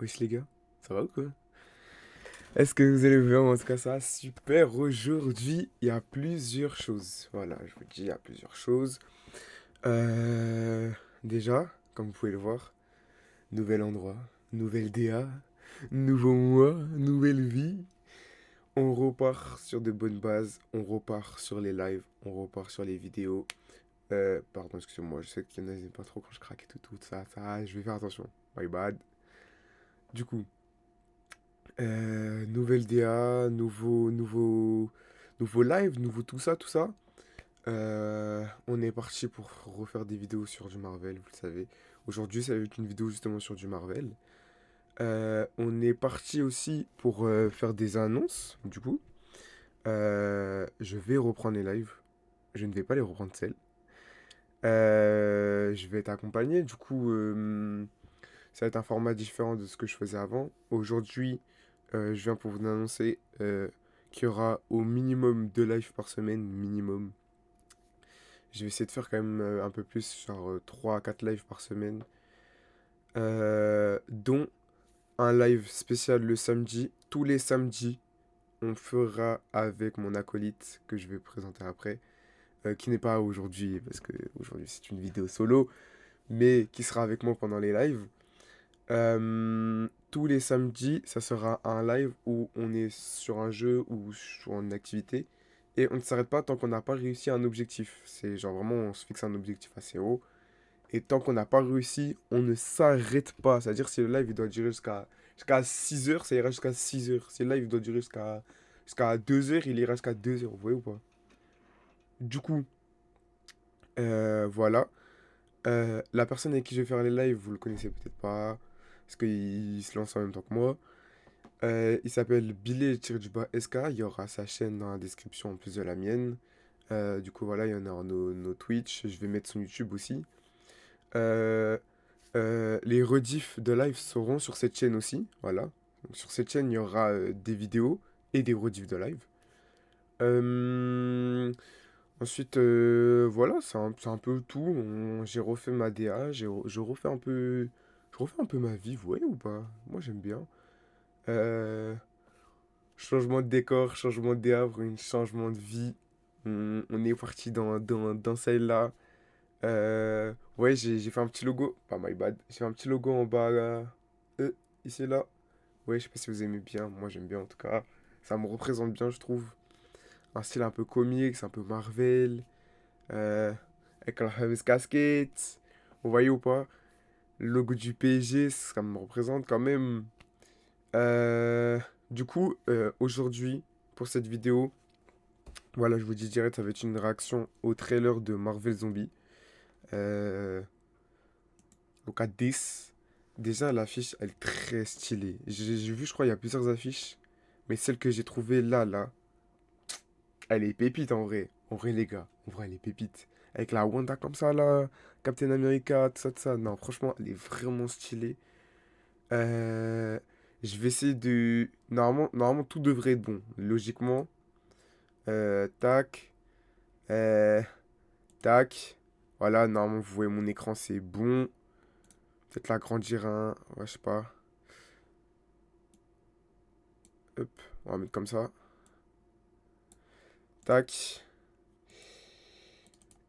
Wesh les gars, ça va ou quoi? Est-ce que vous allez bien? En tout cas, ça va super. Aujourd'hui, il y a plusieurs choses. Voilà, je vous dis, il y a plusieurs choses. Euh, Déjà, comme vous pouvez le voir, nouvel endroit, nouvelle DA, nouveau mois, nouvelle vie. On repart sur de bonnes bases, on repart sur les lives, on repart sur les vidéos. Pardon, excusez-moi, je sais qu'il y en a qui n'aiment pas trop quand je craque et tout ça, je vais faire attention. My bad. Du coup, nouvelle DA, nouveau live, nouveau tout ça, tout ça. On est parti pour refaire des vidéos sur du Marvel, vous le savez. Aujourd'hui, ça va être une vidéo justement sur du Marvel. On est parti aussi pour faire des annonces, du coup. Je vais reprendre les lives. Je ne vais pas les reprendre seuls. Je vais être accompagné, du coup, ça va être un format différent de ce que je faisais avant. Aujourd'hui, je viens pour vous annoncer qu'il y aura au minimum 2 lives par semaine, minimum. Je vais essayer de faire quand même un peu plus, genre 3 à 4 lives par semaine, dont un live spécial le samedi. Tous les samedis, on fera avec mon acolyte que je vais présenter après, qui n'est pas aujourd'hui, parce que aujourd'hui c'est une vidéo solo, mais qui sera avec moi pendant les lives. Tous les samedis, ça sera un live où on est sur un jeu ou sur une activité et on ne s'arrête pas tant qu'on n'a pas réussi un objectif. C'est genre vraiment, on se fixe un objectif assez haut et tant qu'on n'a pas réussi, on ne s'arrête pas. C'est-à-dire si le live il doit durer jusqu'à 6 heures, ça ira jusqu'à 6 heures. Si le live doit durer jusqu'à 2 heures, il ira jusqu'à 2 heures. Vous voyez ou pas? Du coup, voilà. La personne avec qui je vais faire les lives, vous le connaissez peut-être pas, parce qu'il se lance en même temps que moi. Il s'appelle Billet-du-bas SK. Il y aura sa chaîne dans la description en plus de la mienne. Du coup, voilà, il y en a nos Twitch. Je vais mettre son YouTube aussi. Euh, les rediffs de live seront sur cette chaîne aussi. Voilà. Donc, sur cette chaîne, il y aura des vidéos et des rediffs de live. Euh, Ensuite, voilà, c'est un peu tout. J'ai refait ma DA. Je refais un peu ma vie, vous voyez ou pas? Moi, j'aime bien. Euh, Changement de décor, changement de DA, un changement de vie. On est parti dans celle-là. Ouais, j'ai fait un petit logo. Pas my bad. J'ai fait un petit logo en bas là. Ici là. Ouais, je sais pas si vous aimez bien. Moi, j'aime bien en tout cas. Ça me représente bien, je trouve. Un style un peu comique, c'est un peu Marvel. Euh, Avec la fameuse casquette. Vous voyez ou pas? Le logo du PSG, ça me représente quand même. Euh, du coup, aujourd'hui, pour cette vidéo, voilà, je vous dis direct, ça va être une réaction au trailer de Marvel Zombie. Euh, donc à 10. Déjà, l'affiche, elle est très stylée. J'ai vu, je crois, il y a plusieurs affiches. Mais celle que j'ai trouvée là, elle est pépite en vrai. En vrai, les gars. En vrai, elle est pépite. Avec la Wanda comme ça, là. Captain America, tout ça, tout ça. Non, franchement, elle est vraiment stylée. Euh, je vais essayer de... Normalement, tout devrait être bon. Logiquement. Tac. Euh, Tac. Voilà, normalement, vous voyez mon écran, c'est bon. Peut-être l'agrandir un... Ouais, je sais pas. Hop. On va mettre comme ça. Tac.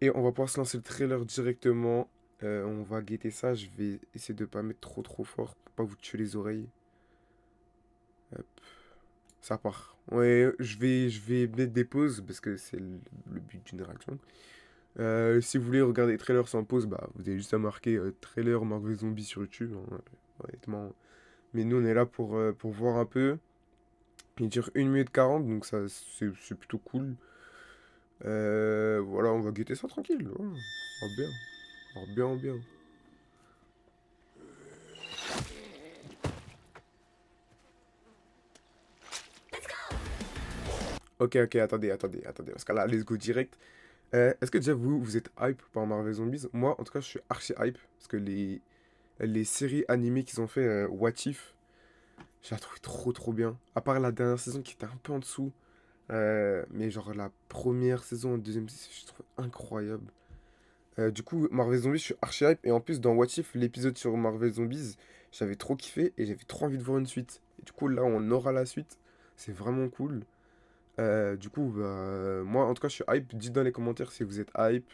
Et on va pouvoir se lancer le trailer directement. On va guetter ça. Je vais essayer de pas mettre trop fort pour pas vous tuer les oreilles. Hop. Ça part. Ouais, je vais mettre des pauses parce que c'est le but d'une réaction. Si vous voulez regarder les trailers sans pause, bah vous avez juste à marquer trailer Marvel Zombie sur YouTube, hein, honnêtement. Mais nous on est là pour voir un peu. Il dure 1 minute 40 donc ça c'est plutôt cool. Voilà, on va guetter ça tranquille. Ouais. En bien. En bien. Ok, attendez. Parce que là, let's go direct. Est-ce que déjà vous êtes hype par Marvel Zombies? Moi, en tout cas, je suis archi hype. Parce que les séries animées qu'ils ont fait, What If, je la trouve trop bien. À part la dernière saison qui était un peu en dessous. Mais genre la première saison, la deuxième saison, je trouve incroyable. Du coup, Marvel Zombies, je suis archi hype. Et en plus, dans What If, l'épisode sur Marvel Zombies, J'avais trop kiffé et j'avais trop envie de voir une suite. Et du coup, là, on aura la suite. C'est vraiment cool. Du coup, bah, moi, en tout cas, je suis hype. Dites dans les commentaires si vous êtes hype.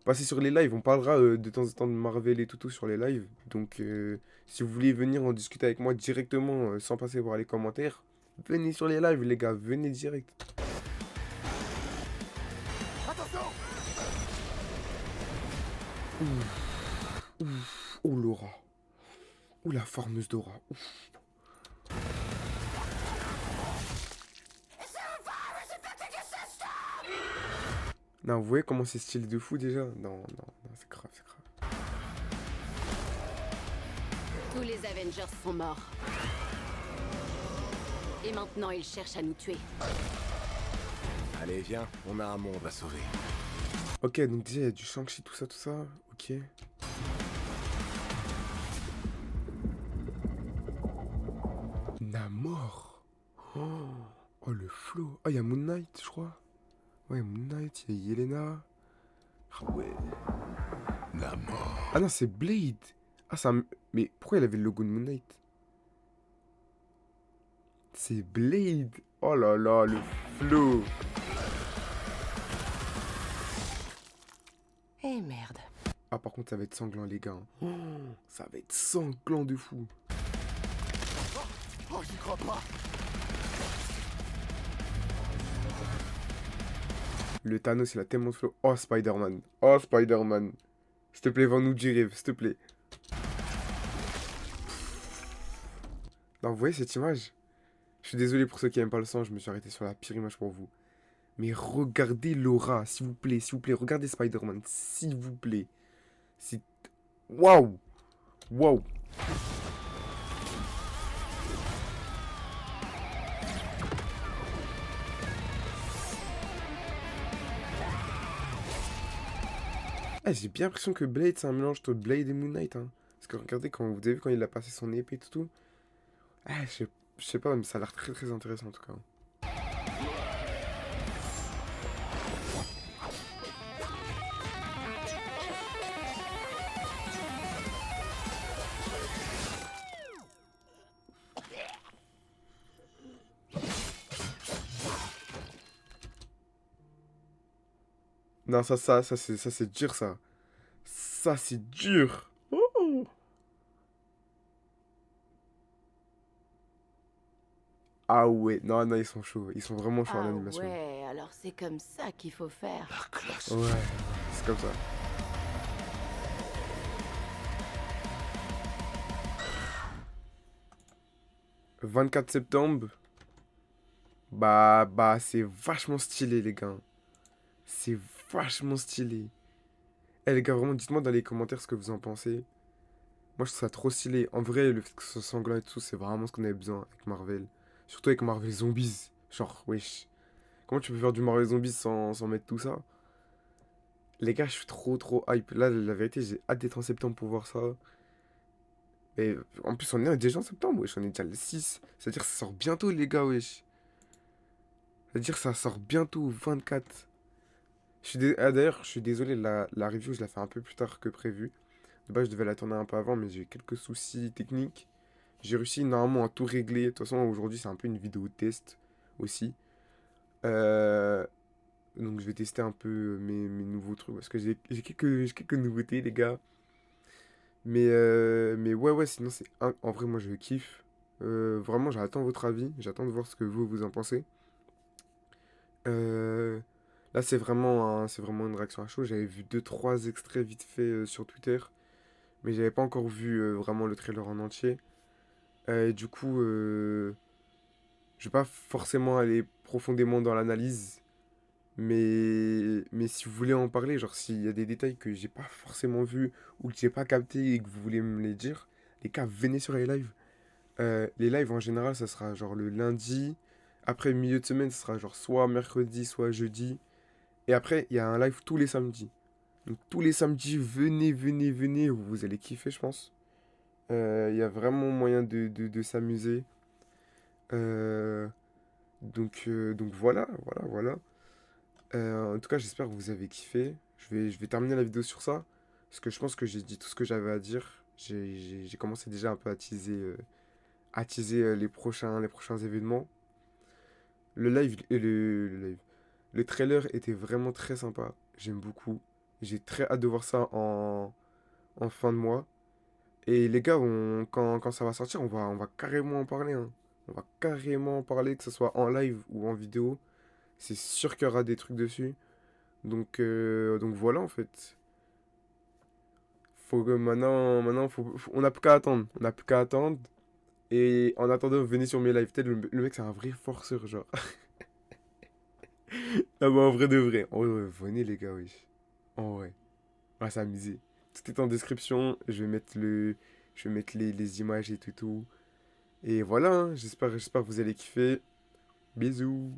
Passez sur les lives. On parlera de temps en temps de Marvel et tout sur les lives. Donc, si vous voulez venir en discuter avec moi directement, sans passer par les commentaires, venez sur les lives, les gars. Venez direct. Ouf, ouf. Oh, Laura. Oh, la farmeuse Dora. Ouf. Non, vous voyez comment c'est stylé de fou déjà? Non, non, non, c'est grave, c'est grave. Tous les Avengers sont morts. Et maintenant, ils cherchent à nous tuer. Allez, viens, on a un monde à sauver. Ok, donc déjà, il y a du Shang-Chi, tout ça, tout ça. Ok. Namor. Oh, oh, le flow. Oh, il y a Moon Knight, je crois. Ouais, Moon Knight, il y a Yelena. Ah ouais. Namor. Ah non, c'est Blade. Ah, ça. Mais pourquoi il avait le logo de Moon Knight? C'est Blade. Oh là là, le flow. Eh merde. Ah, par contre, ça va être sanglant, les gars. Oh, ça va être sanglant de fou. Oh, j'y crois pas. Le Thanos, il a tellement de flow. Oh, Spider-Man. Oh, Spider-Man. S'il te plaît, vends-nous du rêve, s'il te plaît. Non, vous voyez cette image? Je suis désolé pour ceux qui aiment pas le sang, je me suis arrêté sur la pire image pour vous. Mais regardez Laura, s'il vous plaît, regardez Spider-Man, s'il vous plaît. C'est... Waouh! Waouh! Ah, j'ai bien l'impression que Blade, c'est un mélange entre Blade et Moon Knight, hein. Parce que regardez, quand vous avez vu quand il a passé son épée et tout. Ah, je sais pas, mais ça a l'air très très intéressant en tout cas. Non, ça c'est dur, ça. Ça, c'est dur. Oh. Ah ouais, non, non, ils sont chauds. Ils sont vraiment chauds en Ah animation. ouais, alors c'est comme ça qu'il faut faire. La classe. Ouais, c'est comme ça. « 24 septembre, c'est vachement stylé, les gars. C'est vachement stylé. Eh, les gars, vraiment, dites-moi dans les commentaires ce que vous en pensez. Moi, je trouve ça trop stylé. En vrai, le fait que ce soit sanglant et tout, c'est vraiment ce qu'on avait besoin avec Marvel. Surtout avec Marvel Zombies. Genre, wesh. Comment tu peux faire du Marvel Zombies sans mettre tout ça? Les gars, je suis trop trop hype. Là, la vérité, j'ai hâte d'être en septembre pour voir ça. Et en plus, on est déjà en septembre, wesh. On est déjà le 6. C'est-à-dire que ça sort bientôt, les gars, wesh. C'est-à-dire que ça sort bientôt, 24. D'ailleurs, je suis désolé, la review, je la fais un peu plus tard que prévu. De base, je devais la tourner un peu avant, mais j'ai eu quelques soucis techniques. J'ai réussi normalement à tout régler. De toute façon, aujourd'hui, c'est un peu une vidéo test aussi. Euh, donc, je vais tester un peu mes nouveaux trucs. Parce que j'ai quelques nouveautés, les gars. Mais ouais, ouais, sinon, en vrai, moi, je kiffe. Vraiment, j'attends votre avis. J'attends de voir ce que vous en pensez. Euh, Là, c'est vraiment une réaction à chaud. J'avais vu deux trois extraits vite fait sur Twitter. Mais j'avais pas encore vu vraiment le trailer en entier. Et du coup, je vais pas forcément aller profondément dans l'analyse, mais si vous voulez en parler, genre s'il y a des détails que j'ai pas forcément vus ou que j'ai pas capté et que vous voulez me les dire, les gars, venez sur les lives. Les lives en général, ça sera genre le lundi. Après, milieu de semaine, ça sera genre soit mercredi, soit jeudi. Et après, il y a un live tous les samedis. Donc tous les samedis, venez, vous allez kiffer, je pense. Il y a vraiment moyen de s'amuser. Euh, donc voilà. En tout cas, j'espère que vous avez kiffé. Je vais terminer la vidéo sur ça. Parce que je pense que j'ai dit tout ce que j'avais à dire. J'ai commencé déjà un peu à teaser les prochains événements. Le live. Le trailer était vraiment très sympa. J'aime beaucoup. J'ai très hâte de voir ça en fin de mois. Et les gars, quand ça va sortir, on va carrément en parler, hein. On va carrément en parler, que ce soit en live ou en vidéo. C'est sûr qu'il y aura des trucs dessus. Donc voilà en fait. Faut que maintenant on n'a plus qu'à attendre. On n'a plus qu'à attendre. Et en attendant, venez sur mes lives. Peut-être le mec, c'est un vrai forceur, genre. Ah bah en vrai de vrai. En vrai, ouais, venez les gars, oui. En vrai. On va s'amuser. Tout est en description. Je vais mettre les images et tout. Et voilà, hein. J'espère que vous allez kiffer. Bisous.